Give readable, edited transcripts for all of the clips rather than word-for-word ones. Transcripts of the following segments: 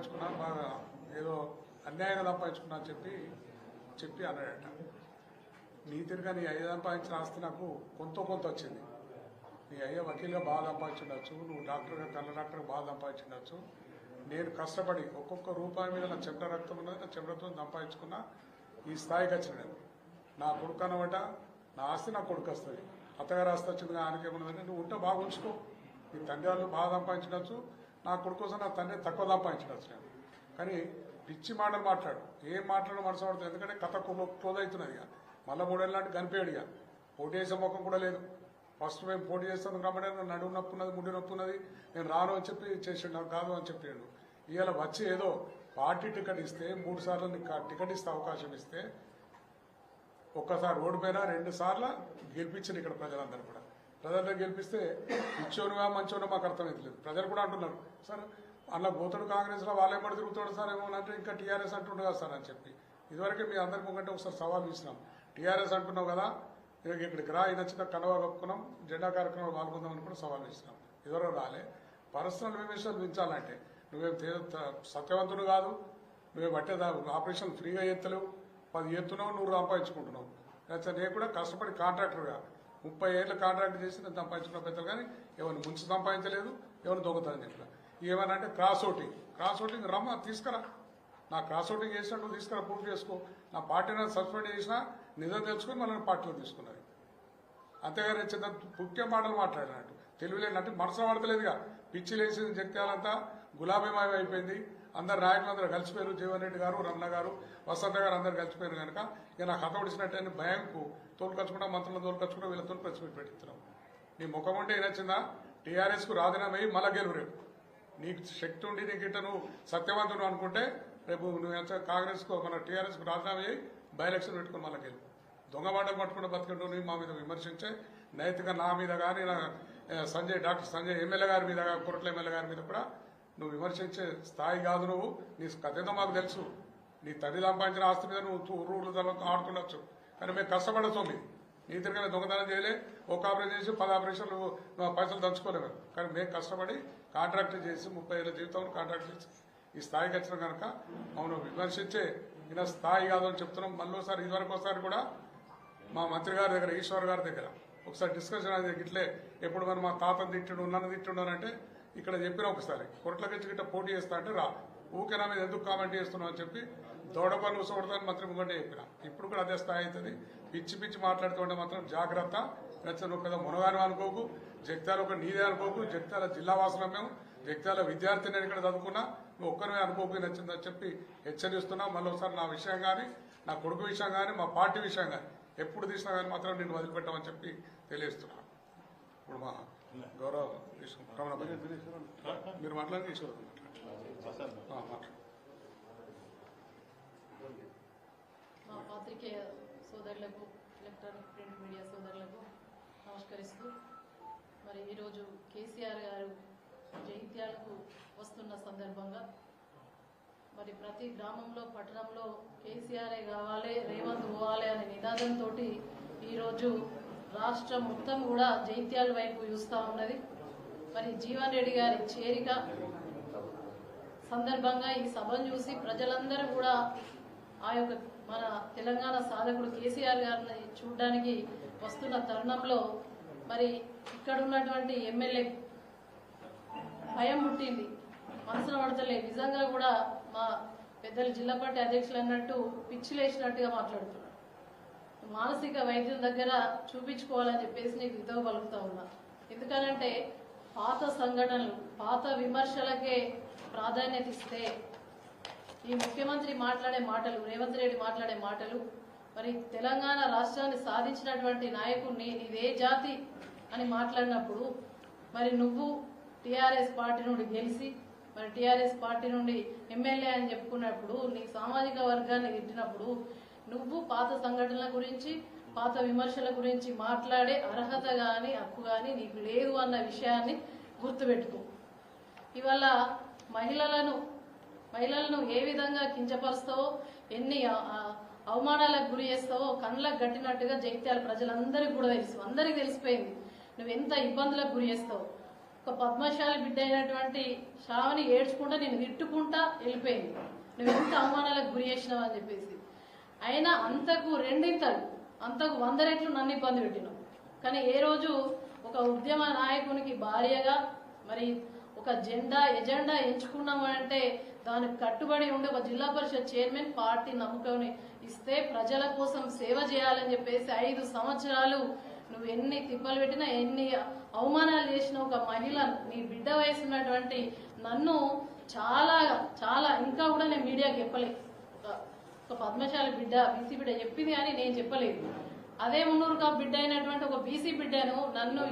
సంపాదించుకున్నా, బాగా ఏదో అన్యాయంగా సంపాదించుకున్నా అని చెప్పి అన్నాడట. నీ తిరిగా నీ అయ్య సంపాదించిన ఆస్తి నాకు కొంత వచ్చింది. నీ అయ్య వకీల్గా బాగా సంపాదించుండొచ్చు, నువ్వు డాక్టర్గా కళ్ళ డాక్టర్గా బాగా సంపాదించుండొచ్చు. నేను కష్టపడి ఒక్కొక్క రూపాయి మీద నా చెమట రక్తం ఉన్నది, నా చెమటతో సంపాదించుకున్నా ఈ స్థాయికి వచ్చిన నేను. నా కొడుకు అన్నమాట, నా ఆస్తి నా కొడుకు వస్తుంది. అత్తగారు ఆస్తి వచ్చింది ఆయనకేమన్నదంటే నువ్వు ఉంటే బాగా ఉంచుకో, నీ తండ్రి వాళ్ళు బాగా సంపాదించవచ్చు, నా కొడుకు కోసం నా తండ్రి తక్కువ సంపాదించవచ్చు. నేను కానీ పిచ్చి మాటలు మాట్లాడు, ఏం మాట్లాడడం మనసు పడుతుంది. ఎందుకంటే కథ క్లోజ్ అవుతున్నది. ఇక మళ్ళీ 3 ఏళ్ళ నాటి కనిపించాడు. ఇక పోటీ చేసే ముఖం కూడా లేదు. ఫస్ట్ మేము పోటీ చేస్తాను కాబట్టి నడుము నొప్పి ఉన్నది, ముడి నొప్పి ఉన్నది, నేను రాను అని చెప్పి చేసాడు, నాకు కాదు అని చెప్పాడు. ఇవాళ వచ్చి ఏదో పార్టీ టికెట్ ఇస్తే 3 సార్లు టికెట్ ఇస్తే అవకాశం ఇస్తే ఒక్కసారి ఓడిపోయినా 2 సార్లు గెలిపించారు ఇక్కడ ప్రజలందరూ కూడా. ప్రజలందరూ గెలిపిస్తే ఇచ్చోనుగా మంచోనో మాకు అర్థమవుతలేదు. ప్రజలు కూడా అంటున్నారు సార్ అలా పోతాడు కాంగ్రెస్లో, వాళ్ళే కూడా తిరుగుతాడు సార్ ఏమో అంటే ఇంకా టీఆర్ఎస్ అంటుండే కదా సార్ అని చెప్పి. ఇదివరకే మీ అందరికి ఒకటే ఒకసారి సవాల్ ఇచ్చినాం. టీఆర్ఎస్ అంటున్నావు కదా, ఇక్కడికి రా, ఈయన చిన్న కండవా కప్పుకున్నాం, జెండా కార్యక్రమాలు పాల్గొందాం అని కూడా సవాల్ ఇచ్చినాం. ఇదివరకు రాలే. పర్సనల్ విమర్శలు పెంచాలంటే నువ్వేం సత్యవంతుడు కాదు, నువ్వేం బట్టే ఆపరేషన్ ఫ్రీగా ఎత్తలేవు, 10 ఎత్తున్నావు, 100 సంపాదించుకుంటున్నావు. నేను కూడా కష్టపడి కాంట్రాక్టర్గా 30 ఏళ్ళు కాంట్రాక్ట్ చేసి నేను సంపాదించుకున్న పెద్దలు, కానీ ఎవరిని ముంచి సంపాదించలేదు, ఎవరిని దొంగతనం చెప్పిన. ఏమన్నా అంటే క్రాస్ ఓటింగ్ రమ్మ తీసుకురా, నా క్రాస్ ఓటింగ్ చేసినట్టు తీసుకురా, ప్రూఫ్ చేసుకో. నా పార్టీని సస్పెండ్ చేసినా నిజం తెలుసుకొని మళ్ళీ పార్టీలో తీసుకున్నది. అంతేగాని చిన్న ముఖ్య మాటలు మాట్లాడినట్టు తెలివిలేనంటే మనసు పడతలేదుగా. పిచ్చి లేచిన జగ్త్యాలంతా గులాబీమయం అయిపోయింది. అందరు నాయకులందరూ కలిసిపోయారు. జీవన్ రెడ్డి గారు, రమణ గారు, వసంత గారు అందరు కలిసిపోయారు కనుక ఇక నాకు హతపడిచినట్టు భయంకు తోలుకొచ్చుకుంటా, మంత్రులను తోలుకొచ్చుకుంటా, వీళ్ళతో ప్రెస్ మీట్ పెట్టిస్తున్నాం. నీ ముఖం ఉంటే ఏనొచ్చిందా, టీఆర్ఎస్కు రాజీనామా అయ్యి మళ్ళా గెలువు. రేపు నీకు శక్తి ఉండి నీకు ఇట్ట నువ్వు సత్యవంతుడు అనుకుంటే రేపు నువ్వు కాంగ్రెస్కు మన టీఆర్ఎస్కు రాజీనామా అయ్యి బై ఎలక్షన్ పెట్టుకుని మళ్ళా గెలువు. దొంగ బాటలు పట్టుకుంటూ బతికంటూ నువ్వు మా మీద విమర్శించే నైతిక నా మీద కానీ డాక్టర్ సంజయ్ ఎమ్మెల్యే గారి మీద, కొరట్ల ఎమ్మెల్యే గారి మీద కూడా నువ్వు విమర్శించే స్థాయి కాదు. నువ్వు నీ కథేదో మాకు తెలుసు. నీ తల్లి సంపాదించిన ఆస్తి మీద నువ్వు ఊరులు ఆడుతుండొచ్చు, కానీ మేము కష్టపడచ్చు. నీ తిరిగిన దొంగతనం చేయలే, ఒక ఆపరేషన్ చేసి 10 ఆపరేషన్లు పైసలు దంచుకోలేము. కానీ మేము కష్టపడి కాంట్రాక్ట్ చేసి 30 ఏళ్ళ జీవితంలో కాంట్రాక్ట్ చేసి ఈ స్థాయికి వచ్చిన కనుక అవును విమర్శించే ఈయన స్థాయి కాదు అని చెప్తున్నాం. మళ్ళీసారి ఇదివరకు ఒకసారి కూడా మా మంత్రి గారి దగ్గర, ఈశ్వర్ గారి దగ్గర ఒకసారి డిస్కషన్ అనేది ఇట్లే ఎప్పుడు మరి మా తాతను తిట్టిండు, నన్ను తిట్టిండనంటే ఇక్కడ చెప్పిన ఒకసారి కొరట్లకి గిట్ట పోటీ చేస్తా అంటే రా, ఊకే నా మీద ఎందుకు కామెంట్ చేస్తున్నావు అని చెప్పి దౌడపల్లి ఉసగొడతాను మంత్రి ముంగంటే చెప్పిన. ఇప్పుడు కూడా అదే స్థాయి అవుతుంది. పిచ్చి మాట్లాడుతుంటే మాత్రం జాగ్రత్త. నచ్చిన కదా మునగాను అనుకోకు, జగిత్యాల ఒక నీదే అనుకోకు. జగిత్యాల జిల్లా వాసులం మేము, జగిత్యాల విద్యార్థి నేను ఇక్కడ చదువుకున్నా, నువ్వు ఒక్కరివే అనుకోకు నచ్చిందని చెప్పి హెచ్చరిస్తున్నా. మళ్ళీ ఒకసారి నా విషయం కానీ, నా కొడుకు విషయం కానీ, మా పార్టీ విషయం కానీ ఎప్పుడు తీసినా కానీ మాత్రం నేను వదిలిపెట్టామని చెప్పి తెలియజేస్తున్నా. ఇప్పుడు మా గౌరవ మీరు మాట్లాడి ఈశ్వర్ మా పాత్రికేయ సోదరులకు, ఎలక్ట్రానిక్ ప్రింట్ మీడియా సోదరులకు నమస్కరిస్తూ, మరి ఈరోజు కేసీఆర్ గారు జైత్యాలకు వస్తున్న సందర్భంగా మరి ప్రతి గ్రామంలో, పట్టణంలో కేసీఆరే కావాలి, రేవంత్ పోవాలి అనే నినాదంతో ఈరోజు రాష్ట్రం మొత్తం కూడా జైత్యాల వైపు చూస్తూ ఉన్నది. మరి జీవన్ రెడ్డి గారి చేరిక సందర్భంగా ఈ సభను చూసి ప్రజలందరూ కూడా ఆ యొక్క మన తెలంగాణ సాధకుడు కేసీఆర్ గారిని చూడడానికి వస్తున్న తరుణంలో మరి ఇక్కడ ఉన్నటువంటి ఎమ్మెల్యే భయం పుట్టింది, మనసున పడతలే. నిజంగా కూడా మా పెద్దలు జిల్లా పార్టీ అధ్యక్షులు అన్నట్టు పిచ్చిలేసినట్టుగా మాట్లాడుతున్నారు. మానసిక వైద్యం దగ్గర చూపించుకోవాలని చెప్పేసి నీకు హితవు పలుకుతా ఉన్నా. ఎందుకనంటే పాత సంఘటనలు, పాత విమర్శలకే ప్రాధాన్యత ఇస్తే ఈ ముఖ్యమంత్రి మాట్లాడే మాటలు, రేవంత్ రెడ్డి మాట్లాడే మాటలు, మరి తెలంగాణ రాష్ట్రాన్ని సాధించినటువంటి నాయకుడిని నీదే జాతి అని మాట్లాడినప్పుడు, మరి నువ్వు టీఆర్ఎస్ పార్టీ నుండి గెలిచి మరి టీఆర్ఎస్ పార్టీ నుండి ఎమ్మెల్యే అని చెప్పుకున్నప్పుడు, నీ సామాజిక వర్గాన్ని తిట్టినప్పుడు నువ్వు పాత సంఘటనల గురించి, పాత విమర్శల గురించి మాట్లాడే అర్హత కానీ హక్కు కానీ నీకు లేదు అన్న విషయాన్ని గుర్తుపెట్టుకో. ఇవాళ మహిళలను ఏ విధంగా కించపరుస్తావో, ఎన్ని అవమానాలకు గురి చేస్తావో కళ్ళకు గట్టినట్టుగా జైత్యాల ప్రజలందరికీ కూడా తెలుసు, అందరికీ తెలిసిపోయింది నువ్వు ఎంత ఇబ్బందులకు గురి చేస్తావు. ఒక పద్మశాలి బిడ్డ అయినటువంటి శ్రావణి ఏడ్చుకుంటా నేను తిట్టుకుంటా వెళ్ళిపోయింది, నువ్వు ఎంత అవమానాలకు గురి చేసినావు అని చెప్పేసి. అయినా అంతకు రెండింతలు, అంతకు 100 రెట్లు నన్ను ఇబ్బంది పెట్టినావు. కానీ ఏ రోజు ఒక ఉద్యమ నాయకునికి భార్యగా మరి ఒక ఎజెండా ఎంచుకున్నాము అంటే దానికి కట్టుబడి ఉండి ఒక జిల్లా పరిషత్ చైర్మన్ పార్టీ నమ్మకం ఇస్తే ప్రజల కోసం సేవ చేయాలని చెప్పేసి 5 సంవత్సరాలు నువ్వు ఎన్ని తిప్పలు పెట్టినా ఎన్ని అవమానాలు చేసిన ఒక మహిళ, నీ బిడ్డ వయసు ఉన్నటువంటి నన్ను చాలా చాలా ఇంకా కూడా నేను మీడియాకి చెప్పలేదు. ఒక పద్మశాలి బిడ్డ, బీసీ బిడ్డ చెప్పింది కానీ నేను చెప్పలేదు. అదే మున్నూరు కాపు బిడ్డ అయినటువంటి ఒక బీసీ బిడ్డను నన్ను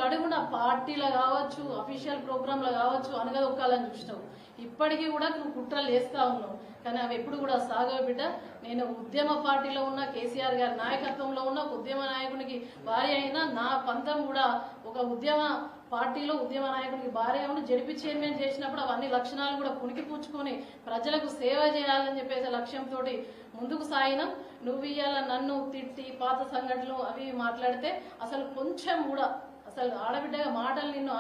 అడుగున పార్టీలో కావచ్చు, అఫీషియల్ ప్రోగ్రాంలో కావచ్చు అనగదొక్కాలని చూసినావు. ఇప్పటికీ కూడా నువ్వు కుట్రలు చేస్తా ఉన్నావు, కానీ అవి ఎప్పుడు కూడా సాగవు బిడ్డ. నేను ఉద్యమ పార్టీలో ఉన్న, కేసీఆర్ గారి నాయకత్వంలో ఉన్న ఒక ఉద్యమ నాయకునికి భార్య అయినా నా పంతం కూడా ఒక ఉద్యమ పార్టీలో ఉద్యమ నాయకునికి భార్య ఉండి జడిపి చైర్మన్ చేసినప్పుడు అవన్నీ లక్షణాలు కూడా పుణికి పూచుకొని ప్రజలకు సేవ చేయాలని చెప్పేసి లక్ష్యంతో ముందుకు సాగినాం. నువ్వు ఇవాళ నన్ను తిట్టి పాత సంఘటనలు అవి మాట్లాడితే అసలు కొంచెం కూడా అసలు ఆడబిడ్డగా మాటలు నిన్ను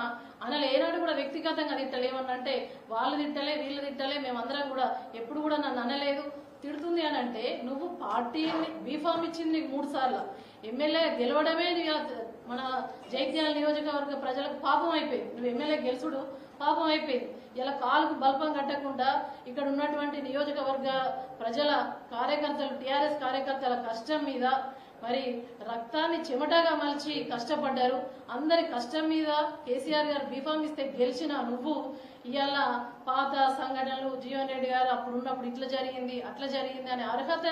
అనలు ఏనాడు కూడా వ్యక్తిగతంగా తిట్టలేమన్నంటే వాళ్ళు తిట్టలే వీళ్ళు తిట్టలే, మేమందరం కూడా ఎప్పుడు కూడా నన్ను అనలేదు. తిడుతుంది అని అంటే నువ్వు పార్టీని బీఫామ్ ఇచ్చింది నీకు 3 సార్లు, ఎమ్మెల్యే గెలవడమే మన జైత్యాల నియోజకవర్గ ప్రజలకు పాపం అయిపోయింది. నువ్వు ఎమ్మెల్యే గెలుచుడు పాపం అయిపోయింది. ఇలా కాలుకు బల్పం కట్టకుండా ఇక్కడ ఉన్నటువంటి నియోజకవర్గ ప్రజల కార్యకర్తలు, టీఆర్ఎస్ కార్యకర్తల కష్టం మీద మరి రక్తాన్ని చెమటగా మలిచి కష్టపడ్డారు. అందరి కష్టం మీద కేసీఆర్ గారు బీఫామ్ ఇస్తే గెలిచిన నువ్వు ఇవాళ పాత సంఘటనలు, జీవన్ రెడ్డి గారు అప్పుడు ఉన్నప్పుడు ఇట్లా జరిగింది అట్లా జరిగింది అనే అర్హత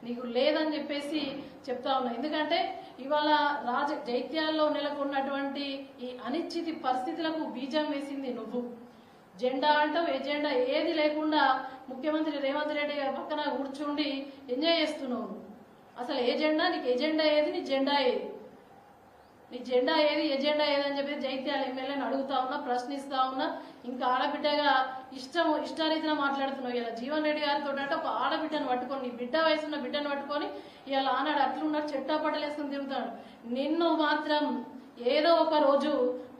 నీకు లేదని చెప్పేసి చెప్తా ఉన్నా. ఎందుకంటే ఇవాళ జైత్యాల్లో నెలకొన్నటువంటి ఈ అనిశ్చితి పరిస్థితులకు బీజం వేసింది నువ్వు. జెండా అంటావు, ఎజెండా ఏది లేకుండా ముఖ్యమంత్రి రేవంత్ రెడ్డి గారి పక్కన కూర్చుండి ఎంజాయ్ చేస్తున్నావు. అసలు ఏజెండా, నీకు ఎజెండా ఏది, నీ జెండా ఏది, నీ జెండా ఏది, ఎజెండా ఏదని చెప్పి జైత్యాల ఎమ్మెల్యేని అడుగుతా ఉన్నా, ప్రశ్నిస్తా ఉన్నా. ఇంకా ఆడబిడ్డగా ఇష్టారీతిన మాట్లాడుతున్నావు. ఇలా జీవన్ రెడ్డి గారితో అంటే ఒక ఆడబిడ్డను పట్టుకొని, నీ బిడ్డ వయసున్న బిడ్డను పట్టుకొని ఇలా ఆనాడు అట్లున్నాడు చెట్టాపట్టలేసుకుని తిరుగుతాడు. నిన్ను మాత్రం ఏదో ఒక రోజు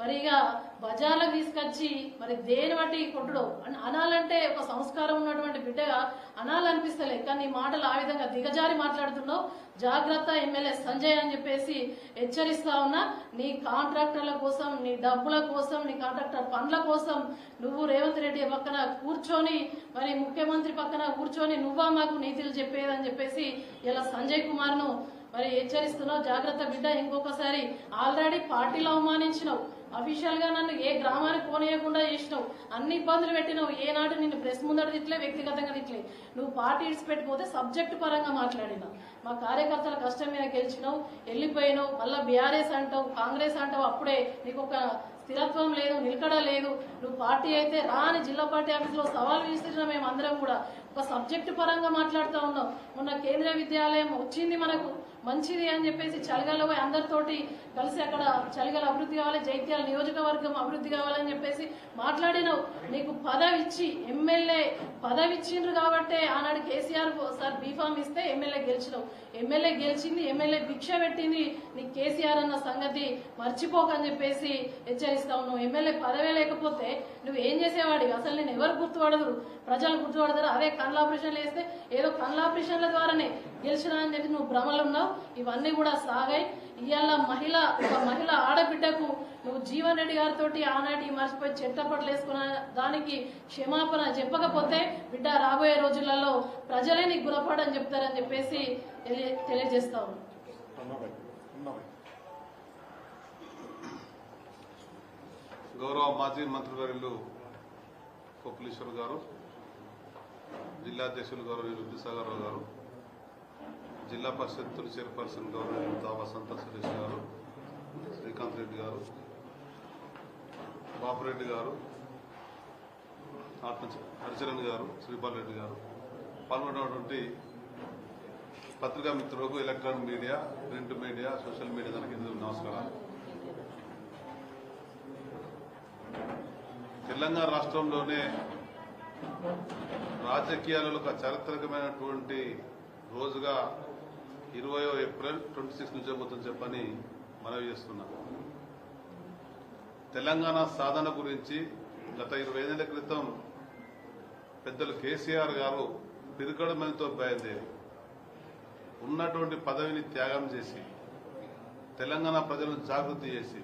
మరిగా బజార్లకు తీసుకొచ్చి మరి దేని బట్టి కొట్టుడు అనాలంటే ఒక సంస్కారం ఉన్నటువంటి బిడ్డగా అనాలనిపిస్తలే. కానీ నీ మాటలు ఆ విధంగా దిగజారి మాట్లాడుతున్నావు. జాగ్రత్త ఎమ్మెల్యే సంజయ్ అని చెప్పేసి హెచ్చరిస్తా ఉన్నా. నీ కాంట్రాక్టర్ల కోసం, నీ డబ్బుల కోసం, నీ కాంట్రాక్టర్ పనుల కోసం నువ్వు రేవంత్ రెడ్డి పక్కన కూర్చొని మరి ముఖ్యమంత్రి పక్కన కూర్చొని నువ్వా మాకు నీతులు చెప్పేదని చెప్పేసి ఇలా సంజయ్ కుమార్ ను మరి హెచ్చరిస్తున్నావు. జాగ్రత్త బిడ్డ. ఇంకొకసారి ఆల్రెడీ పార్టీలో అవమానించినావు, అఫీషియల్ గా నన్ను ఏ గ్రామానికి పోనీయకుండా చేసినావు, అన్ని ఇబ్బందులు పెట్టినావు. ఏనాడు నిన్ను ప్రెస్ ముందర తిట్లే, వ్యక్తిగతంగా తిట్లే. నువ్వు పార్టీ ఇడిచిపెట్టిపోతే సబ్జెక్టు పరంగా మాట్లాడినా. మా కార్యకర్తల కష్టం మీద గెలిచినావు, వెళ్ళిపోయినావు, మళ్ళా బీఆర్ఎస్ అంటావు, కాంగ్రెస్ అంటావు. అప్పుడే నీకు ఒక స్థిరత్వం లేదు, నిలకడ లేదు. నువ్వు పార్టీ అయితే రాని జిల్లా పార్టీ ఆఫీస్ లో సవాల్ విసిరిన మేమందరం కూడా ఒక సబ్జెక్టు పరంగా మాట్లాడుతూ ఉన్నాం. మొన్న కేంద్రీయ విద్యాలయం వచ్చింది మనకు, మంచిది అని చెప్పేసి చలిగాల పోయి అందరితోటి కలిసి అక్కడ చలిగాల అభివృద్ధి కావాలి, జైత్యాల నియోజకవర్గం అభివృద్ధి కావాలని చెప్పేసి మాట్లాడినావు. నీకు పదవి ఇచ్చి ఎమ్మెల్యే పదవి ఇచ్చిండ్రు కాబట్టే ఆనాడు కేసీఆర్ సార్ బీఫామ్ ఇస్తే ఎమ్మెల్యే గెలిచినావు. ఎమ్మెల్యే గెలిచింది, ఎమ్మెల్యే భిక్ష పెట్టింది నీకు కేసీఆర్ అన్న సంగతి మర్చిపోకని చెప్పేసి హెచ్చరిస్తా ఉన్నావు. ఎమ్మెల్యే పదవే లేకపోతే నువ్వు ఏం చేసేవాడివి? అసలు నేను ఎవరు గుర్తుపడదురు, ప్రజలు గుర్తుపడతారు. అదే కళ్ళ ఆపరేషన్లు వేస్తే ఏదో కళ్ళ ఆపరేషన్ల ద్వారానే గెలిచినా అని చెప్పి నువ్వు భ్రమలు ఉన్నావు. ఇవన్నీ కూడా సాగాయి. ఇవాళ ఒక మహిళ ఆడబిడ్డకు నువ్వు జీవన్ రెడ్డి గారితో ఆనాటి మర్చిపోయి చెట్టపట్లు వేసుకున్న దానికి క్షమాపణ చెప్పకపోతే బిడ్డ రాబోయే రోజులలో ప్రజలే నీకు గుణపడని చెప్తారని చెప్పేసి తెలియజేస్తా ఉన్నాను. గౌరవ మాజీ మంత్రివర్యులు కొప్పులీశ్వర్ గారు, జిల్లా అధ్యక్షులు గౌరవనీయులు విద్యాసాగర్ గారు, జిల్లా పరిషత్ చైర్పర్సన్ గౌరవనీయులు దావా సంతోష్ సురేష్ గారు, శ్రీకాంత్ రెడ్డి గారు, బాపురెడ్డి గారు, హరిచరణ్ గారు, శ్రీపాల్ రెడ్డి గారు, పాల్గొన్నటువంటి పత్రికా మిత్రులకు, electronic media, print media, social media దానికి నమస్కారాలు. తెలంగాణ రాష్ట్రంలోనే రాజకీయాలలో ఒక చారిత్రకమైనటువంటి రోజుగా 20 ఏప్రిల్ 26 నుంచి జరుగుతుందని చెప్పని మనవి చేస్తున్నా. తెలంగాణ సాధన గురించి గత 20 ఏళ్ల క్రితం పెద్దలు కేసీఆర్ గారు పిరికడమనితో బయలుదేరి ఉన్నటువంటి పదవిని త్యాగం చేసి తెలంగాణ ప్రజలను జాగృతి చేసి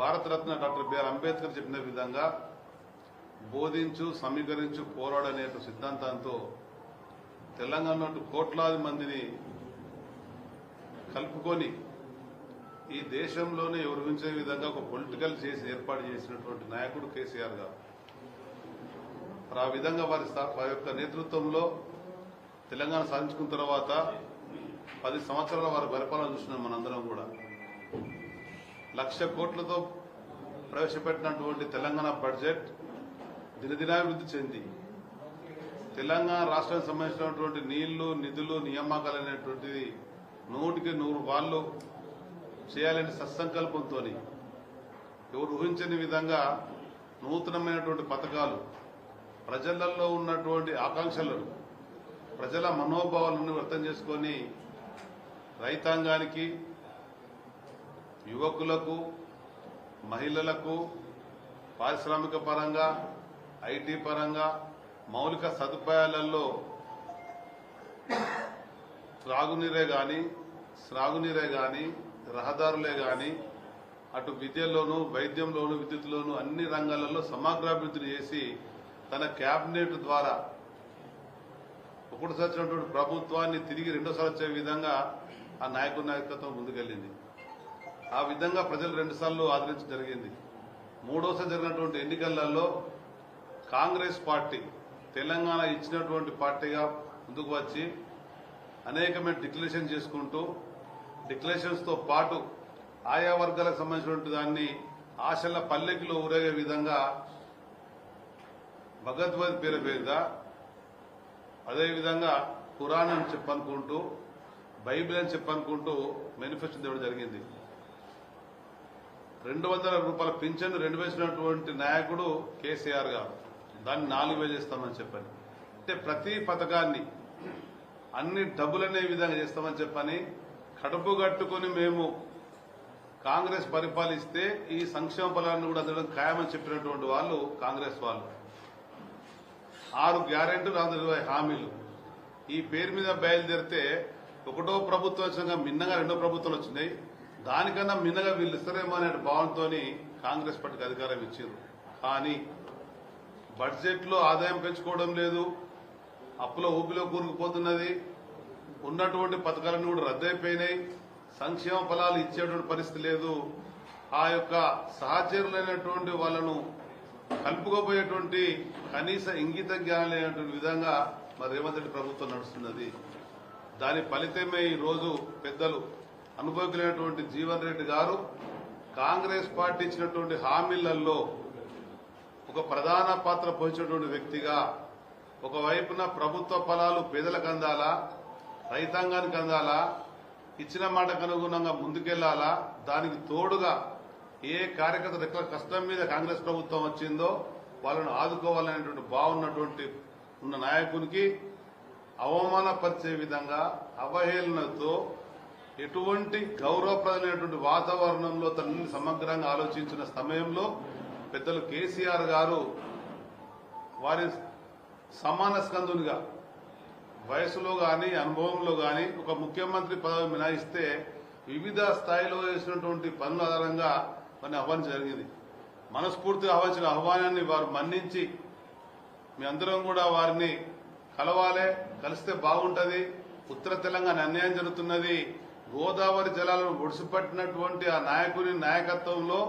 భారతరత్న డాక్టర్ బిఆర్ అంబేద్కర్ చెప్పిన విధంగా బోధించు సమీకరించు పోరాడనే సిద్ధాంతంతో తెలంగాణ కోట్లాది మందిని కలుపుకొని ఈ దేశంలోనే ఊహించే విధంగా ఒక పొలిటికల్ చేసి ఏర్పాటు చేసినటువంటి నాయకుడు కేసీఆర్ గారు. ఆ విధంగా వారి యొక్క నేతృత్వంలో తెలంగాణ సాధించుకున్న తర్వాత 10 సంవత్సరాల వారి పరిపాలన చూస్తున్నాం మనందరం కూడా. 1,00,000 కోట్లతో ప్రవేశపెట్టినటువంటి తెలంగాణ బడ్జెట్ దినదినాభివృద్ధి చెంది తెలంగాణ రాష్ట్రానికి సంబంధించినటువంటి నీళ్లు నిధులు నియామకాలు అనేటువంటిది 100కి 100 వాళ్ళు చేయాలనే సత్సంకల్పంతో ఎవరు ఊహించని విధంగా నూతనమైనటువంటి పథకాలు ప్రజలలో ఉన్నటువంటి ఆకాంక్షలను ప్రజల మనోభావాలను అర్థం చేసుకొని రైతాంగానికి యువకులకు మహిళలకు పారిశ్రామిక పరంగా ఐటీ పరంగా మౌలిక సదుపాయాలలో త్రాగునీరే గాని సాగునీరే గాని రహదారులే గాని అటు విద్యలోను వైద్యంలోను విద్యుత్లోను అన్ని రంగాలలో సమగ్రాభివృద్ధిని చేసి తన కేబినెట్ ద్వారా ఒకటిసారి వచ్చినటువంటి ప్రభుత్వాన్ని తిరిగి రెండోసారి వచ్చే విధంగా ఆ నాయకత్వం ముందుకెళ్లింది. ఆ విధంగా ప్రజలు 2 సార్లు ఆదరించడం జరిగింది. 3వసారి జరిగినటువంటి ఎన్నికలలో కాంగ్రెస్ పార్టీ తెలంగాణ ఇచ్చినటువంటి పార్టీగా ముందుకు వచ్చి అనేకమైన డిక్లరేషన్ చేసుకుంటూ డిక్లరేషన్స్ తో పాటు ఆయా వర్గాలకు సంబంధించినటువంటి దాన్ని ఆశల పల్లెకిలో ఊరేగే విధంగా భగవద్గీత పేరు మీద అదేవిధంగా ఖురాన్ అని చెప్పనుకుంటూ బైబిల్ అని చెప్పనుకుంటూ మేనిఫెస్టో ఇవ్వడం జరిగింది. 200 రూపాయల పింఛను 2 వేసినటువంటి నాయకుడు కేసీఆర్ గారు దాన్ని 4,000 చేస్తామని చెప్పని, అంటే ప్రతి పథకాన్ని అన్ని డబ్బులనే విధంగా చేస్తామని చెప్పని కడుపు కట్టుకుని మేము కాంగ్రెస్ పరిపాలిస్తే ఈ సంక్షేమ ఫలాన్ని కూడా అందడం ఖాయమని చెప్పినటువంటి వాళ్ళు కాంగ్రెస్ వాళ్ళు. 6 గ్యారెంటీలు 20 హామీలు ఈ పేరు మీద బయలుదేరితే ఒకటో ప్రభుత్వం వచ్చాక మిన్నగా 2వ ప్రభుత్వాలు వచ్చినాయి. దానికన్నా మిన్నగా వీళ్ళు ఇస్తారేమో అనే భావంతో కాంగ్రెస్ పార్టీకి అధికారం ఇచ్చారు. కానీ బడ్జెట్ లో ఆదాయం పెంచుకోవడం లేదు, అప్పుల ఊపిలో కూరుకుపోతున్నది, ఉన్నటువంటి పథకాలను కూడా రద్దయిపోయినాయి, సంక్షేమ ఫలాలు ఇచ్చేటువంటి పరిస్థితి లేదు. ఆ యొక్క సహచరులైనటువంటి వాళ్ళను కలుపుకోబోయేటువంటి కనీస ఇంగిత జ్ఞానం లేనటువంటి విధంగా మరి రేవంత్ రెడ్డి ప్రభుత్వం నడుస్తున్నది. దాని ఫలితమే ఈ రోజు పెద్దలు అనుభవకులైనటువంటి జీవన్ రెడ్డి గారు కాంగ్రెస్ పార్టీ ఇచ్చినటువంటి హామీలలో ఒక ప్రధాన పాత్ర పోషించినటువంటి వ్యక్తిగా ఒకవైపున ప్రభుత్వ ఫలాలు పేదలకు అందాలా, రైతాంగానికి అందాలా, ఇచ్చిన మాటకు అనుగుణంగా ముందుకెళ్లాలా, దానికి తోడుగా ఏ కార్యకర్త రెక్కల కష్టం మీద కాంగ్రెస్ ప్రభుత్వం వచ్చిందో వాళ్ళను ఆదుకోవాలనేటువంటి బాగున్నటువంటి ఉన్న నాయకునికి అవమానపరిచే విధంగా అవహేళనతో ఎటువంటి గౌరవప్రదమైనటువంటి వాతావరణంలో తనని సమగ్రంగా ఆలోచించిన సమయంలో పెద్దలు కేసీఆర్ గారు వారి సమాన స్కందునిగా వయసులో గాని అనుభవంలో గాని ఒక ముఖ్యమంత్రి పదవి మినాయిస్తే వివిధ స్థాయిలో చేసినటువంటి పనుల ఆధారంగా వారిని ఆహ్వానించడం జరిగింది. మనస్ఫూర్తిగా ఆహ్వానించిన ఆహ్వానాన్ని వారు మన్నించి మీ అందరం కూడా వారిని కలవాలే, కలిస్తే బాగుంటది, ఉత్తర తెలంగాణ అన్యాయం జరుగుతున్నది, గోదావరి జలాలను ఒడిసిపట్టినటువంటి ఆ నాయకుని నాయకత్వంలో